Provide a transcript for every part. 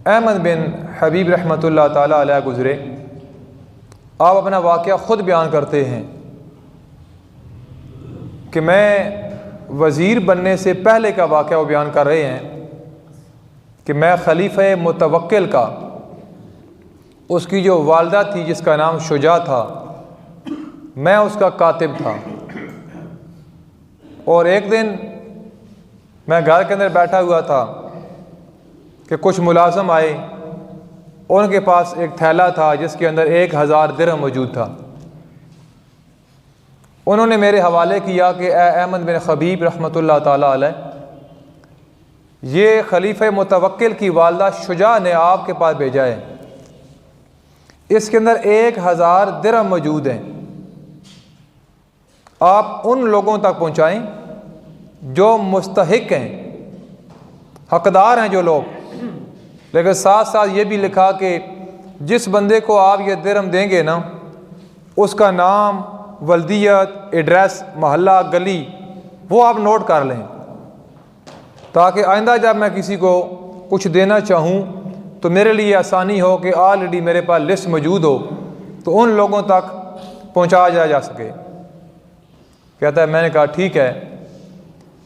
احمد بن حبیب رحمۃ اللہ تعالیٰ علیہ گزرے۔ آپ اپنا واقعہ خود بیان کرتے ہیں کہ میں وزیر بننے سے پہلے کا واقعہ وہ بیان کر رہے ہیں کہ میں خلیفہ متوکل کا، اس کی جو والدہ تھی جس کا نام شجاع تھا، میں اس کا کاتب تھا۔ اور ایک دن میں گھر کے اندر بیٹھا ہوا تھا کہ کچھ ملازم آئے، ان کے پاس ایک تھیلا تھا جس کے اندر 1000 درہم موجود تھا۔ انہوں نے میرے حوالے کیا کہ اے احمد بن حبیب رحمۃ اللہ تعالیٰ علیہ، یہ خلیفہ متوکل کی والدہ شجاع نے آپ کے پاس بھیجا ہے، اس کے اندر 1000 درہم موجود ہیں، آپ ان لوگوں تک پہنچائیں جو مستحق ہیں، حقدار ہیں جو لوگ۔ لیکن ساتھ ساتھ یہ بھی لکھا کہ جس بندے کو آپ یہ درہم دیں گے نا، اس کا نام، ولدیت، ایڈریس، محلہ، گلی وہ آپ نوٹ کر لیں، تاکہ آئندہ جب میں کسی کو کچھ دینا چاہوں تو میرے لیے آسانی ہو کہ آلریڈی میرے پاس لسٹ موجود ہو تو ان لوگوں تک پہنچایا جا سکے۔ کہتا ہے میں نے کہا ٹھیک ہے۔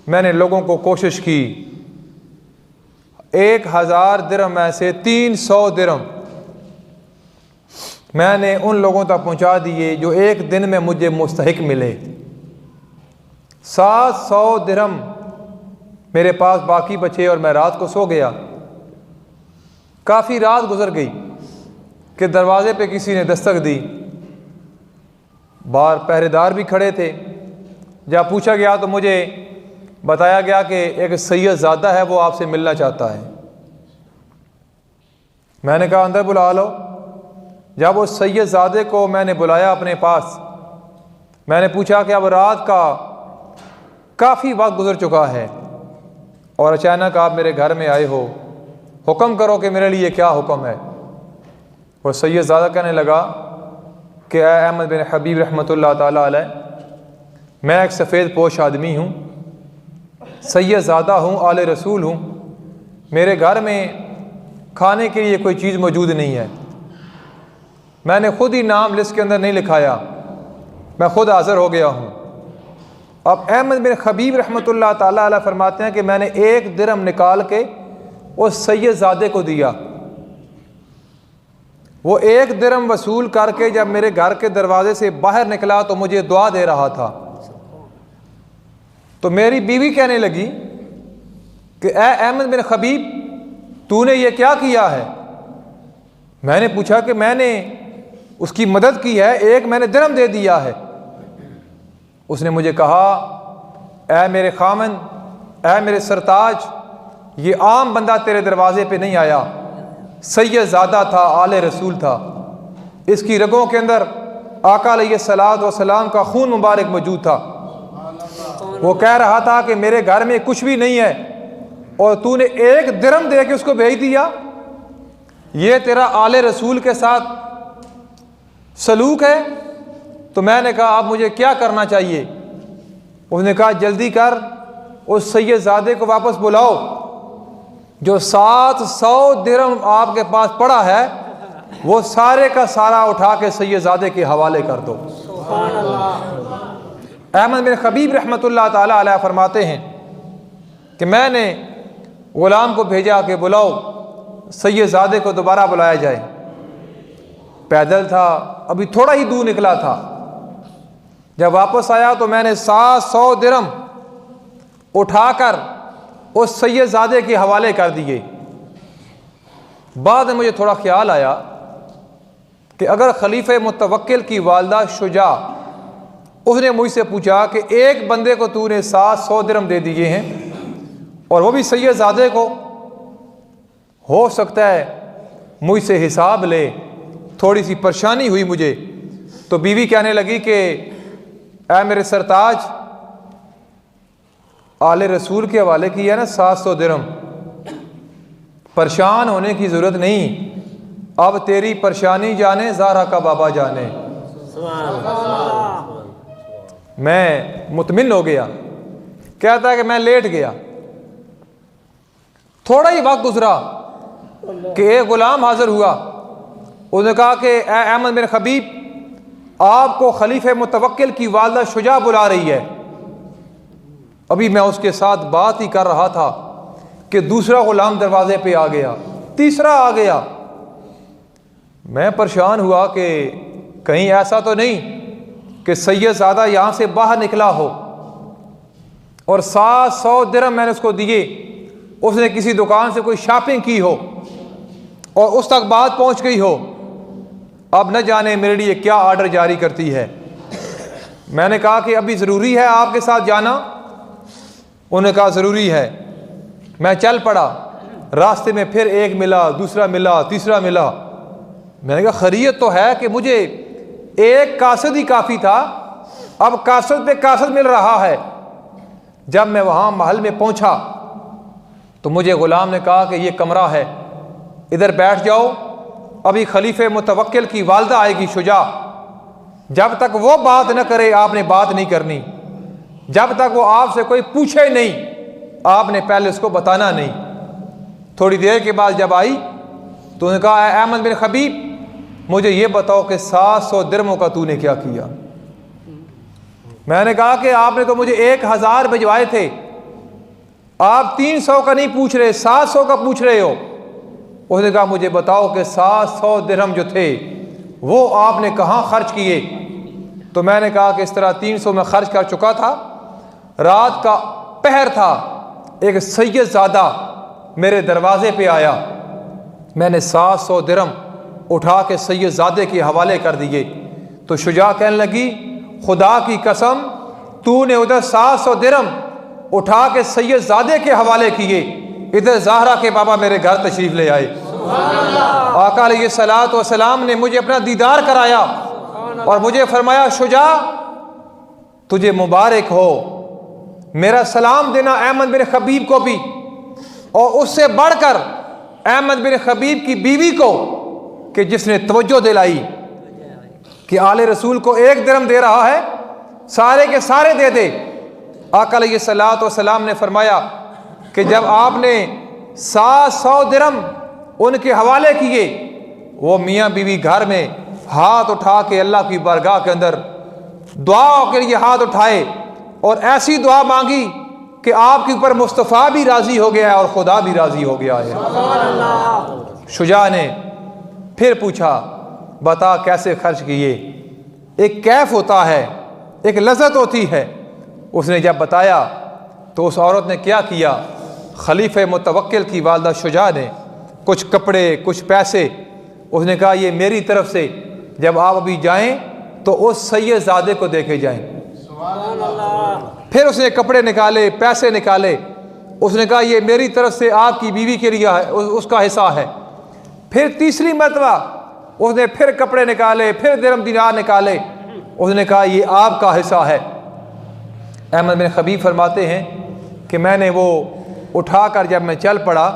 میں نے لوگوں کو کوشش کی، 1000 درہم میں سے 300 درہم میں نے ان لوگوں تک پہنچا دیے جو ایک دن میں مجھے مستحق ملے۔ 700 درہم میرے پاس باقی بچے اور میں رات کو سو گیا۔ کافی رات گزر گئی کہ دروازے پہ کسی نے دستک دی، باہر پہرے دار بھی کھڑے تھے۔ جب پوچھا گیا تو مجھے بتایا گیا کہ ایک سید زادہ ہے، وہ آپ سے ملنا چاہتا ہے۔ میں نے کہا اندر بلا لو۔ جب اس سید زادے کو میں نے بلایا اپنے پاس، میں نے پوچھا کہ اب رات کا کافی وقت گزر چکا ہے اور اچانک آپ میرے گھر میں آئے ہو، حکم کرو کہ میرے لیے کیا حکم ہے۔ وہ سید زادہ کہنے لگا کہ اے احمد بن حبیب رحمۃ اللہ تعالیٰ علیہ، میں ایک سفید پوش آدمی ہوں، سید زادہ ہوں، آل رسول ہوں، میرے گھر میں کھانے کے لیے کوئی چیز موجود نہیں ہے، میں نے خود ہی نام لسٹ کے اندر نہیں لکھایا، میں خود حاضر ہو گیا ہوں۔ اب احمد بن حبیب رحمۃ اللہ تعالیٰ علیہ فرماتے ہیں کہ میں نے 1 درہم نکال کے اس سید زادے کو دیا۔ وہ 1 درہم وصول کر کے جب میرے گھر کے دروازے سے باہر نکلا تو مجھے دعا دے رہا تھا۔ تو میری بیوی کہنے لگی کہ اے احمد بن حبیب، تو نے یہ کیا کیا ہے؟ میں نے پوچھا کہ میں نے اس کی مدد کی ہے، 1 میں نے درہم دے دیا ہے۔ اس نے مجھے کہا اے میرے خامند، اے میرے سرتاج، یہ عام بندہ تیرے دروازے پہ نہیں آیا، سید زادہ تھا، آل رسول تھا، اس کی رگوں کے اندر آقا علیہ الصلوۃ والسلام کا خون مبارک موجود تھا۔ وہ کہہ رہا تھا کہ میرے گھر میں کچھ بھی نہیں ہے اور تو نے 1 درہم دے کے اس کو بھیج دیا، یہ تیرا آل رسول کے ساتھ سلوک ہے؟ تو میں نے کہا اب مجھے کیا کرنا چاہیے؟ اس نے کہا جلدی کر، اس سید زادے کو واپس بلاؤ، جو 700 درہم آپ کے پاس پڑا ہے وہ سارے کا سارا اٹھا کے سید زادے کے حوالے کر دو۔ احمد بن حبیب رحمۃ اللہ تعالیٰ علیہ فرماتے ہیں کہ میں نے غلام کو بھیجا کہ بلاؤ سید زادے کو دوبارہ بلایا جائے۔ پیدل تھا، ابھی تھوڑا ہی دور نکلا تھا۔ جب واپس آیا تو میں نے 700 درہم اٹھا کر اس سید زادے کے حوالے کر دیے۔ بعد میں مجھے تھوڑا خیال آیا کہ اگر خلیفہ متوکل کی والدہ شجاع، اس نے مجھ سے پوچھا کہ 1 بندے کو تو نے 700 درہم دے دیے ہیں اور وہ بھی سید زادے کو، ہو سکتا ہے مجھ سے حساب لے، تھوڑی سی پریشانی ہوئی مجھے۔ تو بیوی کہنے لگی کہ اے میرے سرتاج، آل رسول کے حوالے کی ہے نا 700 درہم، پریشان ہونے کی ضرورت نہیں، اب تیری پریشانی جانے زہرا کا بابا جانے۔ میں مطمئن ہو گیا۔ کہتا ہے کہ میں لیٹ گیا، تھوڑا ہی وقت گزرا کہ ایک غلام حاضر ہوا، انہوں نے کہا کہ اے احمد بن خبیب، آپ کو خلیفہ متوکل کی والدہ شجاع بلا رہی ہے۔ ابھی میں اس کے ساتھ بات ہی کر رہا تھا کہ دوسرا غلام دروازے پہ آ گیا، تیسرا آ گیا۔ میں پریشان ہوا کہ کہیں ایسا تو نہیں کہ سید زادہ یہاں سے باہر نکلا ہو، اور 700 درہم میں نے اس کو دیے، اس نے کسی دکان سے کوئی شاپنگ کی ہو اور اس تک بات پہنچ گئی ہو، اب نہ جانے میرے لیے کیا آرڈر جاری کرتی ہے۔ میں نے کہا کہ ابھی ضروری ہے آپ کے ساتھ جانا؟ انہوں نے کہا ضروری ہے۔ میں چل پڑا، راستے میں پھر ایک ملا، دوسرا ملا، تیسرا ملا۔ میں نے کہا خیریت تو ہے کہ مجھے ایک قاصد ہی کافی تھا، اب قاصد پہ قاصد مل رہا ہے۔ جب میں وہاں محل میں پہنچا تو مجھے غلام نے کہا کہ یہ کمرہ ہے، ادھر بیٹھ جاؤ، ابھی خلیفہ متوکل کی والدہ آئے گی شجاع، جب تک وہ بات نہ کرے آپ نے بات نہیں کرنی، جب تک وہ آپ سے کوئی پوچھے نہیں آپ نے پہلے اس کو بتانا نہیں۔ تھوڑی دیر کے بعد جب آئی تو انہوں نے کہا اے احمد بن خبیب، مجھے یہ بتاؤ کہ 700 درہموں کا تو نے کیا کیا؟ میں نے کہا کہ آپ نے تو مجھے 1000 بھجوائے تھے، آپ 300 کا نہیں پوچھ رہے، 700 کا پوچھ رہے ہو۔ اس نے کہا مجھے بتاؤ کہ 700 درہم جو تھے وہ آپ نے کہاں خرچ کیے؟ تو میں نے کہا کہ اس طرح 300 میں خرچ کر چکا تھا، رات کا پہر تھا، ایک سید زادہ میرے دروازے پہ آیا، میں نے 700 درہم اٹھا کے سید زادے کے حوالے کر دیے۔ تو شجاع کہنے لگی خدا کی قسم، تو نے ادھر 700 درہم اٹھا کے سید زادے کے حوالے کیے، ادھر زہرا کے بابا میرے گھر تشریف لے آئے۔ آقا علیہ الصلوۃ والسلام نے مجھے اپنا دیدار کرایا اور مجھے فرمایا شجاع تجھے مبارک ہو، میرا سلام دینا احمد بن خبیب کو بھی، اور اس سے بڑھ کر احمد بن خبیب کی بیوی کو کہ جس نے توجہ دلائی کہ آل رسول کو 1 درہم دے رہا ہے، سارے کے سارے دے دے۔ آقا علیہ الصلوۃ والسلام نے فرمایا کہ جب آپ نے 700 درہم ان کے حوالے کیے، وہ میاں بیوی گھر میں ہاتھ اٹھا کے اللہ کی بارگاہ کے اندر دعا کے لیے ہاتھ اٹھائے اور ایسی دعا مانگی کہ آپ کے اوپر مصطفیٰ بھی راضی ہو گیا ہے اور خدا بھی راضی ہو گیا ہے۔ شجاع نے پھر پوچھا بتا کیسے خرچ کیے؟ ایک کیف ہوتا ہے، ایک لذت ہوتی ہے۔ اس نے جب بتایا تو اس عورت نے کیا کیا، خلیفہ متوکل کی والدہ شجاع نے کچھ کپڑے، کچھ پیسے، اس نے کہا یہ میری طرف سے، جب آپ ابھی جائیں تو اس سید زادے کو دے کے جائیں۔ پھر اس نے کپڑے نکالے، پیسے نکالے، اس نے کہا یہ میری طرف سے آپ کی بیوی کے لیے ہے، اس کا حصہ ہے۔ پھر تیسری مرتبہ اس نے پھر کپڑے نکالے، پھر درہم دینار نکالے، اس نے کہا یہ آپ کا حصہ ہے۔ احمد بن خبیب فرماتے ہیں کہ میں نے وہ اٹھا کر جب میں چل پڑا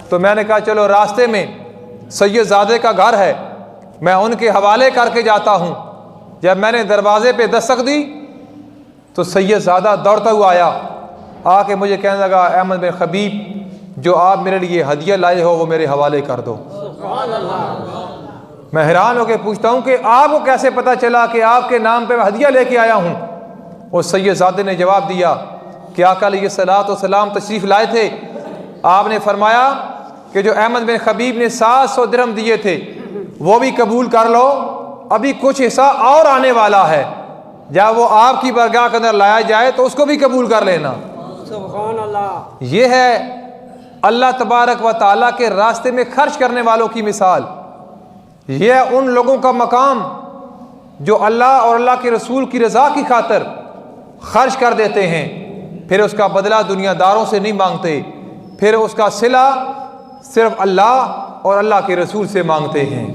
تو میں نے کہا چلو راستے میں سید زادے کا گھر ہے، میں ان کے حوالے کر کے جاتا ہوں۔ جب میں نے دروازے پہ دستک دی تو سید زادہ دوڑتا ہوا آیا، آ کے مجھے کہنے لگا احمد بن خبیب جو آپ میرے لیے ہدیہ لائے ہو وہ میرے حوالے کر دو۔ میں حیران ہو کے پوچھتا ہوں کہ آپ کو کیسے پتہ چلا کہ آپ کے نام پہ میں ہدیہ لے کے آیا ہوں؟ اور سید زادے نے جواب دیا کہ آقا علیہ الصلوۃ والسلام تشریف لائے تھے، آپ نے فرمایا کہ جو احمد بن خبیب نے 700 درہم دیے تھے وہ بھی قبول کر لو، ابھی کچھ حصہ اور آنے والا ہے، جب وہ آپ کی بارگاہ کے اندر لایا جائے تو اس کو بھی قبول کر لینا۔ سبحان اللہ۔ یہ ہے اللہ تبارک و تعالیٰ کے راستے میں خرچ کرنے والوں کی مثال، یہ ہے ان لوگوں کا مقام جو اللہ اور اللہ کے رسول کی رضا کی خاطر خرچ کر دیتے ہیں، پھر اس کا بدلہ دنیا داروں سے نہیں مانگتے، پھر اس کا صلہ صرف اللہ اور اللہ کے رسول سے مانگتے ہیں۔